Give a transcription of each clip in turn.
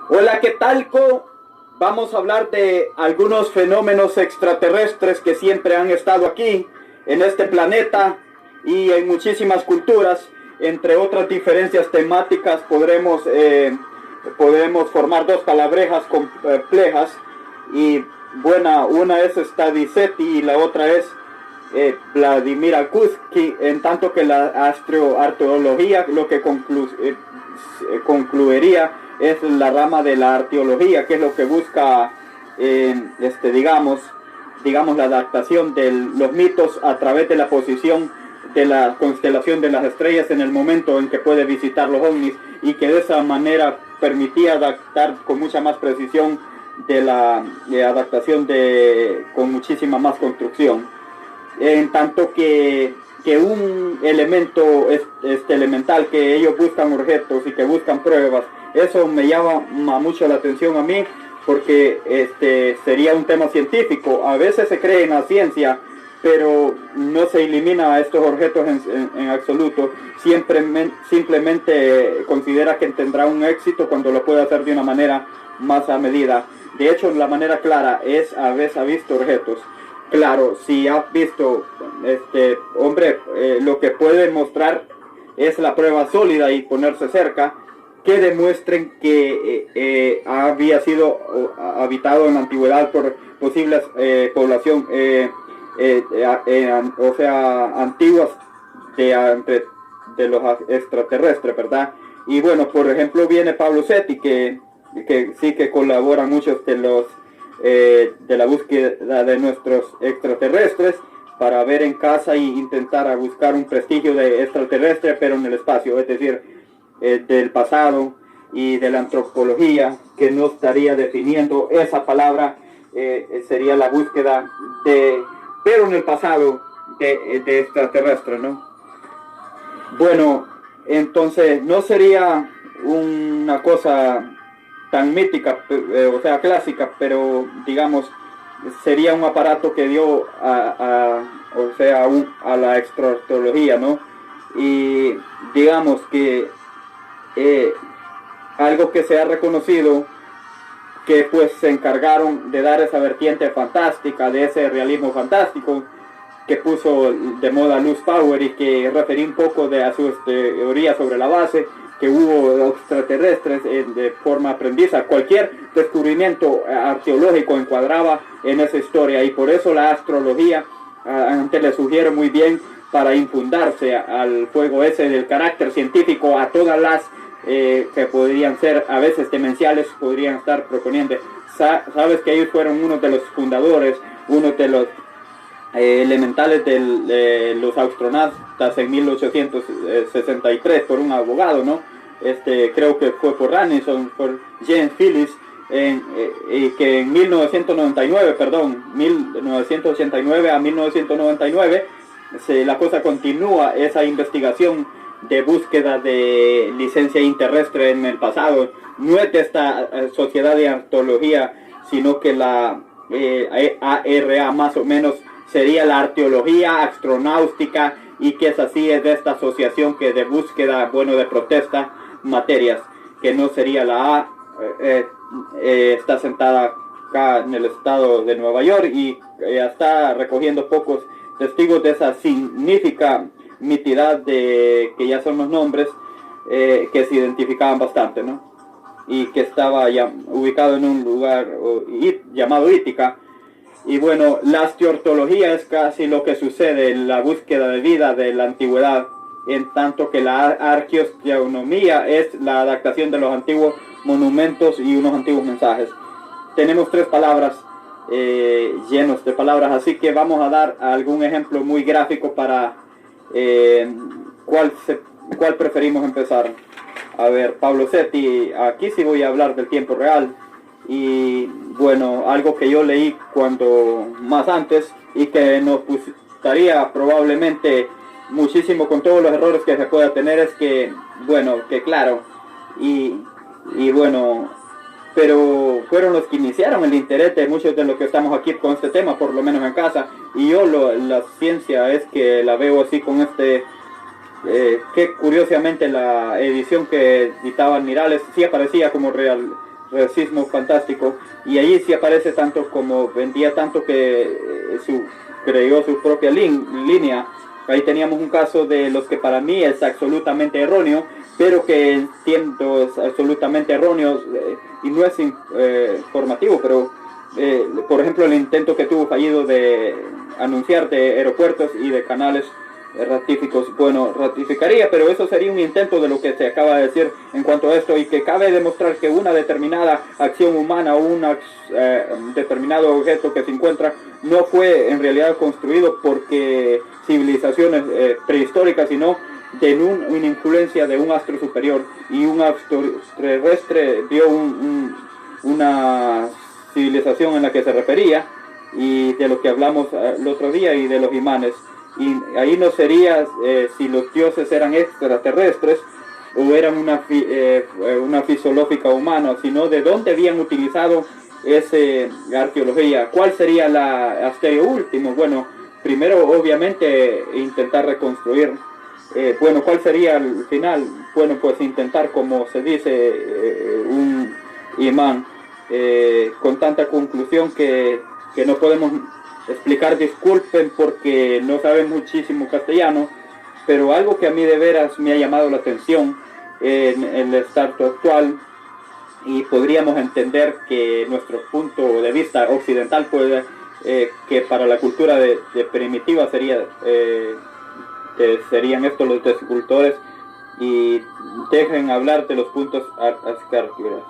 Hola, ¿qué tal? Vamos a hablar de algunos fenómenos extraterrestres que siempre han estado aquí, en este planeta y en muchísimas culturas. Entre otras diferencias temáticas podremos formar dos palabrejas complejas y buena, una es Stadiceti y la otra es Vladimir Akutsky, en tanto que la astroarqueología lo que concluiría es la rama de la arqueología, que es lo que busca, digamos, la adaptación de los mitos a través de la posición de la constelación de las estrellas en el momento en que puede visitar los ovnis, y que de esa manera permitía adaptar con mucha más precisión de la adaptación con muchísima más construcción. En tanto que un elemento elemental, que ellos buscan objetos y que buscan pruebas, eso me llama mucho la atención a mí, porque sería un tema científico. A veces se cree en la ciencia, pero no se elimina a estos objetos en absoluto. Simplemente considera que tendrá un éxito cuando lo puede hacer de una manera más a medida. De hecho, la manera clara es a veces ha visto objetos. Claro, si has visto, lo que puede mostrar es la prueba sólida y ponerse cerca, que demuestren que había sido habitado en la antigüedad por posibles población, o sea, antiguas de los extraterrestres, ¿verdad? Y bueno, por ejemplo, viene Pablo Seti, que sí que colabora muchos de la búsqueda de nuestros extraterrestres, para ver en casa e intentar a buscar un prestigio de extraterrestre, pero en el espacio, es decir, del pasado y de la antropología, que no estaría definiendo esa palabra, sería la búsqueda pero en el pasado, de extraterrestre, ¿no? Bueno, entonces no sería una cosa tan mítica, o sea, clásica, pero digamos, sería un aparato que dio a la extraterritorialidad, ¿no? Y digamos que algo que se ha reconocido, que pues se encargaron de dar esa vertiente fantástica, de ese realismo fantástico que puso de moda Luz Power, y que referí un poco a sus teorías sobre la base, que hubo extraterrestres de forma aprendiza. Cualquier descubrimiento arqueológico encuadraba en esa historia, y por eso la astrología antes le sugiere muy bien para infundarse al fuego ese del carácter científico a todas las que podrían ser a veces demenciales, podrían estar proponiendo. Sabes que ellos fueron uno de los fundadores, uno de los elementales de los astronautas en 1863 por un abogado, ¿no? Creo que fue por Ranison, por James Phillips, que en 1989 a 1999 la cosa continúa, esa investigación de búsqueda de licencia interrestre en el pasado. No es de esta sociedad de arqueología, sino que la ARA más o menos sería la arqueología astronáutica, y que es así, es de esta asociación que de búsqueda, de protesta materias, que no sería la A. Está sentada acá en el estado de Nueva York, y está recogiendo pocos testigos de esa significa mitidad que ya son los nombres que se identificaban bastante, ¿no? Y que estaba ya ubicado en un lugar llamado Ítica. Y bueno, la astroarqueología es casi lo que sucede en la búsqueda de vida de la antigüedad, en tanto que la arqueoastronomía es la adaptación de los antiguos monumentos y unos antiguos mensajes. Tenemos tres palabras, llenos de palabras, así que vamos a dar algún ejemplo muy gráfico para cuál preferimos empezar. A ver, Pablo Seti, aquí sí voy a hablar del tiempo real. Y bueno, algo que yo leí más antes, y que nos gustaría probablemente muchísimo con todos los errores que se pueda tener, es que claro, y bueno, pero fueron los que iniciaron el interés de muchos de los que estamos aquí con este tema, por lo menos en casa. Y yo la ciencia es que la veo así con que curiosamente la edición que editaba Mirales sí aparecía como real, racismo fantástico, y allí sí aparece tanto como vendía tanto que creó su propia línea. Ahí teníamos un caso de los que para mí es absolutamente erróneo, pero que entiendo es absolutamente erróneo y no es informativo, pero por ejemplo el intento que tuvo fallido de anunciar de aeropuertos y de canales ratíficos, bueno, ratificaría, pero eso sería un intento de lo que se acaba de decir en cuanto a esto, y que cabe demostrar que una determinada acción humana o un determinado objeto que se encuentra no fue en realidad construido porque civilizaciones prehistóricas, sino de una influencia de un astro superior, y un astro terrestre vio una civilización en la que se refería, y de lo que hablamos el otro día, y de los imanes. Y ahí no sería si los dioses eran extraterrestres o eran una fisiológica humana, sino de dónde habían utilizado esa arqueología. ¿Cuál sería la asterio último? Bueno, primero obviamente intentar reconstruir. Bueno, ¿cuál sería el final? Bueno, pues intentar, como se dice, un imán, con tanta conclusión que no podemos explicar. Disculpen porque no saben muchísimo castellano, pero algo que a mí de veras me ha llamado la atención en el estado actual, y podríamos entender que nuestro punto de vista occidental puede, que para la cultura de primitiva serían estos los escultores, y dejen hablar de los puntos arqueológicos.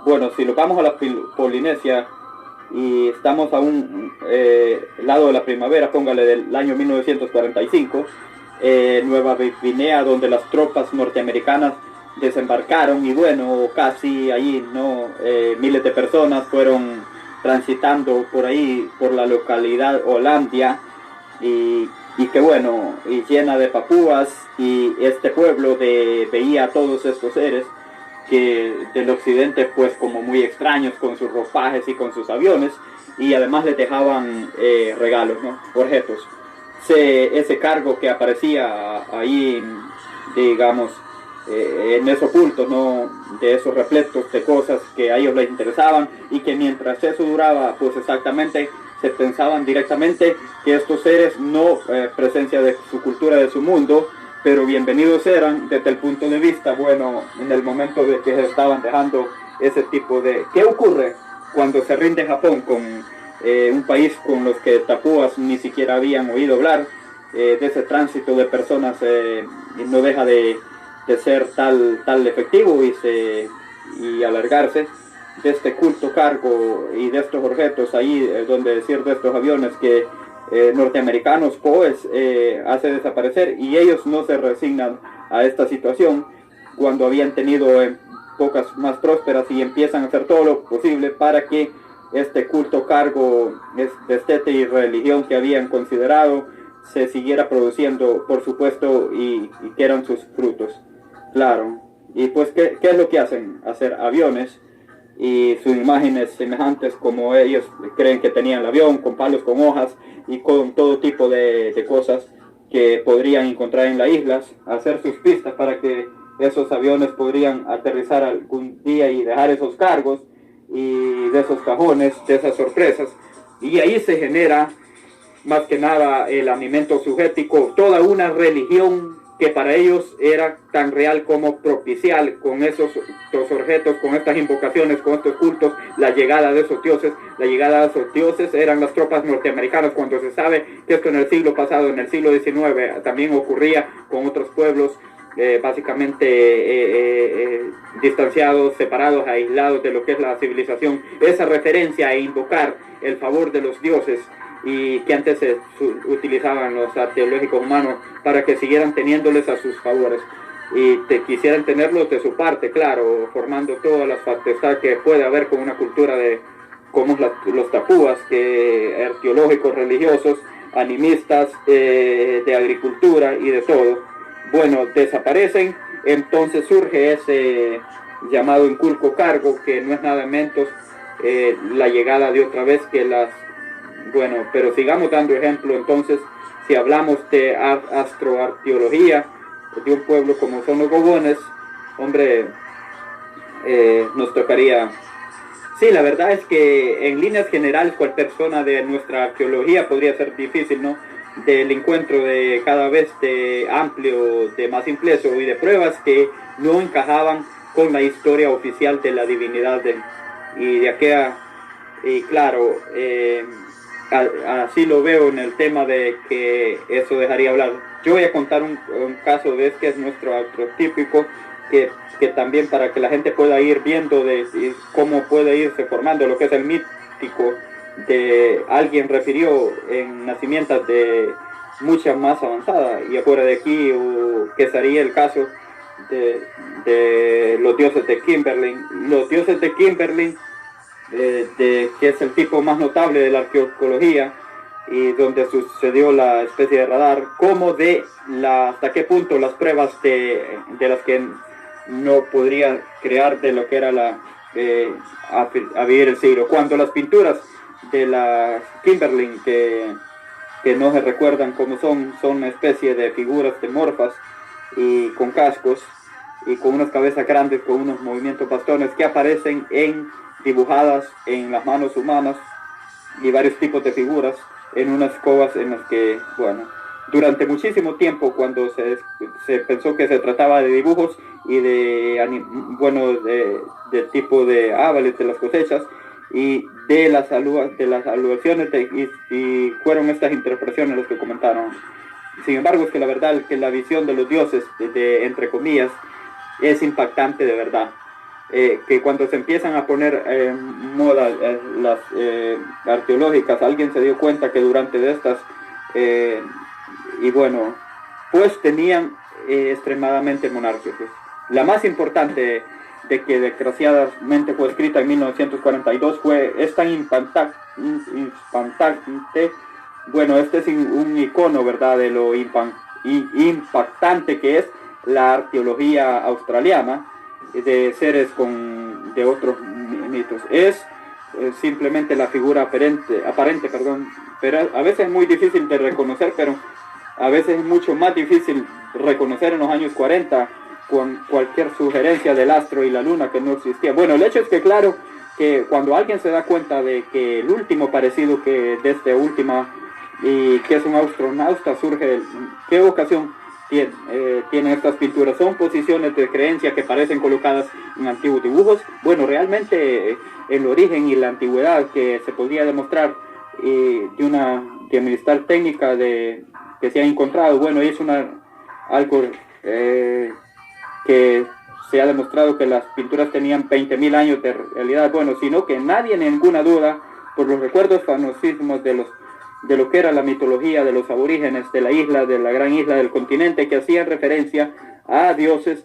Bueno, si lo vamos a la Polinesia, y estamos a un lado de la primavera, póngale del año 1945, Nueva Guinea, donde las tropas norteamericanas desembarcaron, y bueno, casi allí no miles de personas fueron transitando por ahí, por la localidad Hollandia, y que bueno, y llena de papúas, y este pueblo veía a todos estos seres que del occidente pues como muy extraños, con sus ropajes y con sus aviones, y además les dejaban regalos, ¿no? Objetos. Ese cargo que aparecía ahí, digamos, en esos ocultos, ¿no? De esos repletos de cosas que a ellos les interesaban, y que mientras eso duraba, pues exactamente se pensaban directamente que estos seres no presencia de su cultura, de su mundo, pero bienvenidos eran desde el punto de vista, bueno, en el momento de que se estaban dejando ese tipo de... ¿Qué ocurre cuando se rinde Japón con un país con los que tapúas ni siquiera habían oído hablar? De ese tránsito de personas no deja de ser tal efectivo, y alargarse de este culto cargo y de estos objetos ahí, donde decir de estos aviones que norteamericanos pues hace desaparecer, y ellos no se resignan a esta situación cuando habían tenido épocas más prósperas, y empiezan a hacer todo lo posible para que este culto cargo de estética y religión que habían considerado se siguiera produciendo, por supuesto, y que eran sus frutos, claro. Y pues ¿qué es lo que hacen? Hacer aviones y sus imágenes semejantes como ellos creen que tenían el avión, con palos, con hojas y con todo tipo de cosas que podrían encontrar en las islas, hacer sus pistas para que esos aviones podrían aterrizar algún día y dejar esos cargos y de esos cajones, de esas sorpresas. Y ahí se genera más que nada el alimento subjético, toda una religión que para ellos era tan real como propicial, con esos objetos, con estas invocaciones, con estos cultos, la llegada de esos dioses. La llegada de esos dioses eran las tropas norteamericanas, cuando se sabe que esto en el siglo pasado, en el siglo XIX, también ocurría con otros pueblos, básicamente distanciados, separados, aislados de lo que es la civilización. Esa referencia a invocar el favor de los dioses, y que antes se utilizaban los arqueológicos humanos para que siguieran teniéndoles a sus favores, y quisieran tenerlos de su parte, claro, formando todas las potestades que puede haber con una cultura de como los tapúas, que arqueológicos, religiosos, animistas, de agricultura y de todo. Bueno, desaparecen. Entonces surge ese llamado inculco cargo, que no es nada menos la llegada de otra vez que las... Bueno, pero sigamos dando ejemplo. Entonces, si hablamos de astroarqueología de un pueblo como son los Gogones, hombre, nos tocaría Sí, la verdad es que en líneas generales cualquier persona de nuestra arqueología podría ser difícil, ¿no? Del encuentro de cada vez de amplio, de más impreso y de pruebas que no encajaban con la historia oficial de la divinidad y de aquella, y claro, así lo veo en el tema de que eso dejaría hablar. Yo voy a contar un caso de que es nuestro arqueotípico que también para que la gente pueda ir viendo de cómo puede irse formando lo que es el mítico de alguien refirió en nacimientos de mucha más avanzada y afuera de aquí que sería el caso de los dioses de Kimberlin. Los dioses de Kimberlin, que es el tipo más notable de la arqueología y donde sucedió la especie de radar, como hasta qué punto las pruebas de las que no podría crear de lo que era a vivir el siglo. Cuando las pinturas de la Kimberlin, que no se recuerdan cómo son una especie de figuras demorfas y con cascos y con unas cabezas grandes, con unos movimientos bastones que aparecen dibujadas en las manos humanas y varios tipos de figuras en unas covas en las que, bueno, durante muchísimo tiempo cuando se pensó que se trataba de dibujos y de tipo de árboles de las cosechas y de las alusiones y fueron estas interpretaciones las que comentaron. Sin embargo, es que la verdad es que la visión de los dioses, entre comillas, es impactante de verdad. Que cuando se empiezan a poner moda las arqueológicas, alguien se dio cuenta que durante de estas y bueno, pues tenían extremadamente monárquicos. La más importante de que desgraciadamente fue escrita en 1942 es tan impactante. Bueno, este es un icono, ¿verdad?, de lo impactante que es la arqueología australiana de seres de otros mitos. Es simplemente la figura aparente, pero a veces es muy difícil de reconocer, pero a veces es mucho más difícil reconocer en los años 40 con cualquier sugerencia del astro y la luna que no existía. Bueno, el hecho es que claro, que cuando alguien se da cuenta de que el último parecido que de esta última y que es un astronauta surge, ¿qué ocasión tienen estas pinturas? Son posiciones de creencia que parecen colocadas en antiguos dibujos. Bueno, realmente el origen y la antigüedad que se podría demostrar de una militar técnica que se ha encontrado, bueno, es algo que se ha demostrado que las pinturas tenían 20.000 años de realidad, bueno, sino que nadie, ninguna duda, por los recuerdos famosísimos de lo que era la mitología de los aborígenes de la isla, de la gran isla del continente, que hacían referencia a dioses,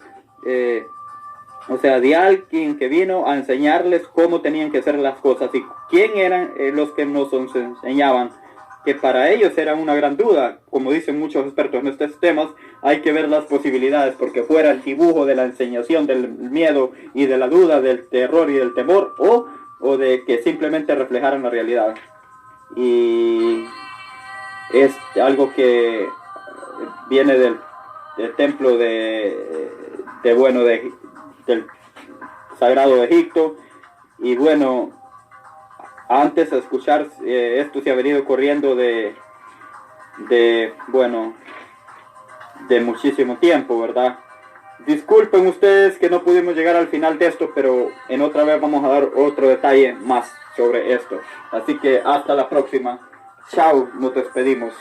o sea, de alguien que vino a enseñarles cómo tenían que hacer las cosas y quién eran los que nos enseñaban, que para ellos era una gran duda. Como dicen muchos expertos en estos temas, hay que ver las posibilidades, porque fuera el dibujo de la enseñación del miedo y de la duda, del terror y del temor, o de que simplemente reflejaran la realidad. Y es algo que viene del templo del Sagrado de Egipto. Y bueno, antes de escuchar esto se ha venido corriendo de muchísimo tiempo, ¿verdad? Disculpen ustedes que no pudimos llegar al final de esto, pero en otra vez vamos a dar otro detalle más sobre esto. Así que hasta la próxima. Chao, nos despedimos.